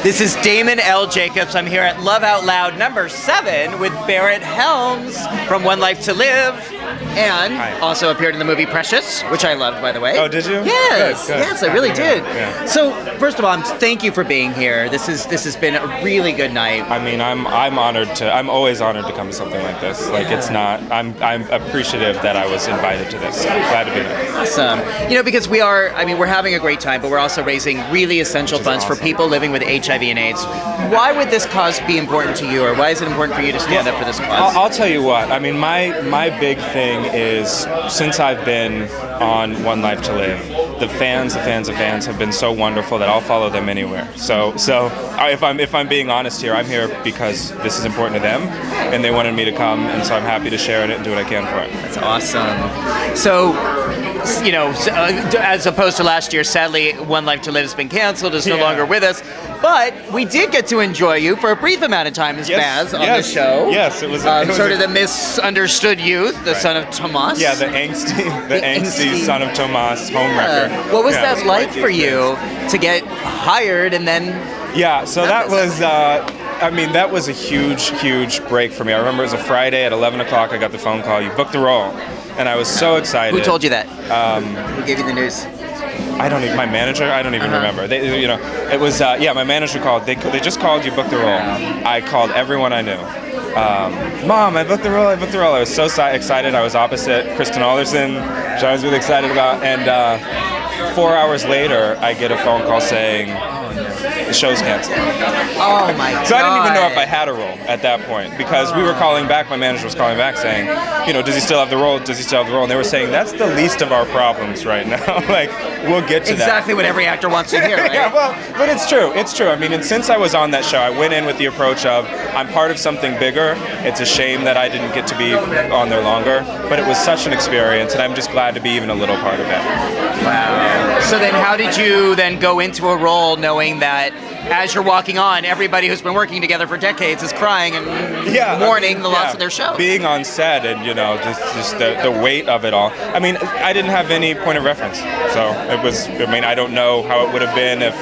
This is Damon L. Jacobs. I'm here at Love Out Loud number 7 with Barret Helms from One Life to Live, and also appeared in the movie Precious, which I loved, by the way. Oh, did you? Yes, Good. yes, I really did. Yeah. So, first of all, thank you for being here. This has been a really good night. I mean, I'm honored to. I'm always honored to come to something like this. Like, it's not. I'm appreciative that I was invited to this. So I'm glad to be there. Awesome. You know, because we're having a great time, but we're also raising really essential funds for people living with HIV and AIDS. Why would this cause be important to you, or why is it important for you to stand up for this cause? I'll tell you what. I mean, my big thing is, since I've been on One Life to Live, the fans have been so wonderful that I'll follow them anywhere. So if I'm being honest here, I'm here because this is important to them, and they wanted me to come, and so I'm happy to share it and do what I can for it. That's awesome. So, you know, as opposed to last year, sadly, One Life to Live has been canceled. It's no longer with us. But we did get to enjoy you for a brief amount of time as Baz on the show. Yes, it was sort of the misunderstood youth, the son of Tomas. Yeah, the angsty son of Tomas, homewrecker. What was that like for you to get hired and then? Yeah, so that was. I mean, that was a huge break for me. I remember it was a Friday at 11 o'clock. I got the phone call. You booked the role, and I was so excited. Who told you that? Who gave you the news? I don't even. My manager. I don't even remember. They, you know, it was. My manager called. They just called. You booked the role. I called everyone I knew. Mom, I booked the role. I was so excited. I was opposite Kristen Alderson, which I was really excited about. And 4 hours later, I get a phone call saying the show's canceled. Oh my God. So I didn't even know if I had a role at that point, because we were calling back, my manager was calling back saying, you know, does he still have the role? And they were saying, that's the least of our problems right now. Like, we'll get to that. Exactly what every actor wants to hear, right? Yeah, well, but it's true. I mean, and since I was on that show, I went in with the approach of, I'm part of something bigger. It's a shame that I didn't get to be on there longer, but it was such an experience, and I'm just glad to be even a little part of it. Wow. So then how did you then go into a role knowing that as you're walking on, everybody who's been working together for decades is crying and mourning the loss of their show? Being on set and, you know, just the weight of it all. I mean, I didn't have any point of reference. So it was, I mean, I don't know how it would have been if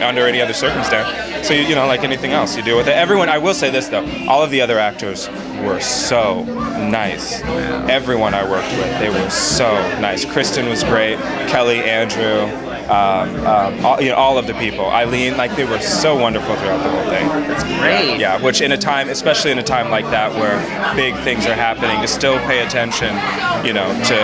under any other circumstance. So, you know, like anything else, you deal with it. Everyone, I will say this though, all of the other actors were so nice. Everyone I worked with, they were so nice. Kristen was great, Kelly, Andrew, all of the people. Eileen, like, they were so wonderful throughout the whole thing. That's great. Yeah, which in a time, especially in a time like that where big things are happening, to still pay attention, you know, to,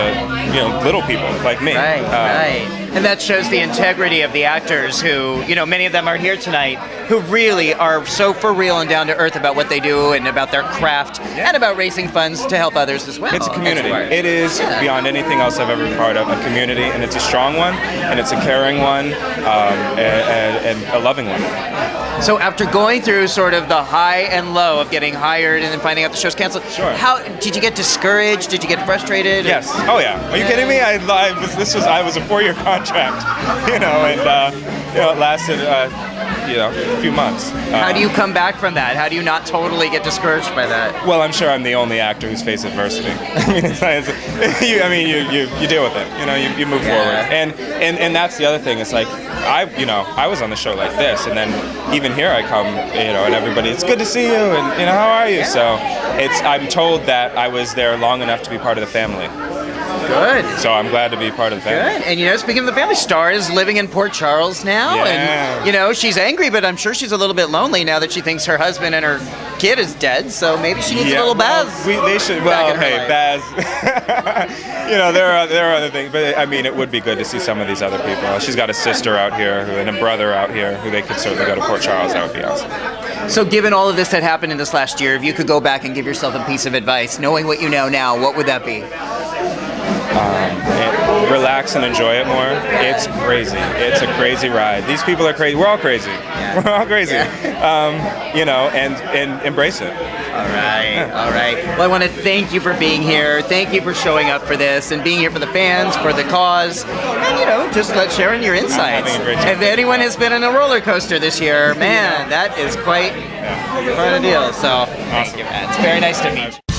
you know, little people like me. Right. And that shows the integrity of the actors who, you know, many of them are here tonight, who really are so for real and down to earth about what they do and about their craft and about raising funds to help others as well. It's a community. It is, beyond anything else I've ever been part of, a community, and it's a strong one, and it's a caring one, and a loving one. So after going through sort of the high and low of getting hired and then finding out the show's canceled, how did you get discouraged? Did you get frustrated? Yes. Oh yeah. Are you kidding me? I was a 4-year contract, you know, and you know, it lasted you know, a few months. How do you come back from that? How do you not totally get discouraged by that? Well, I'm sure I'm the only actor who's faced adversity. I mean, you deal with it. You know, you move forward. And that's the other thing. It's like, I was on the show like this, and then even here I come, you know, and everybody, it's good to see you, and, you know, how are you? So I'm told that I was there long enough to be part of the family. Good. So I'm glad to be part of the family. Good. And, you know, speaking of the family, Star is living in Port Charles now. Yeah. And, you know, she's angry, but I'm sure she's a little bit lonely now that she thinks her husband and her kid is dead. So maybe she needs a little Baz. They should. Well, hey, Baz. You know, there are other things. But, I mean, it would be good to see some of these other people. She's got a sister out here and a brother out here who they could certainly go to Port Charles. That would be awesome. So given all of this that happened in this last year, if you could go back and give yourself a piece of advice, knowing what you know now, what would that be? Relax and enjoy it more. It's crazy. It's a crazy ride. These people are crazy. We're all crazy. We're all crazy. You know, and embrace it. All right. Well, I want to thank you for being here. Thank you for showing up for this and being here for the fans, for the cause, and, you know, just sharing your insights. If anyone has been in a roller coaster this year, man, that is quite a deal. So, thank you, man. It's very nice to meet you.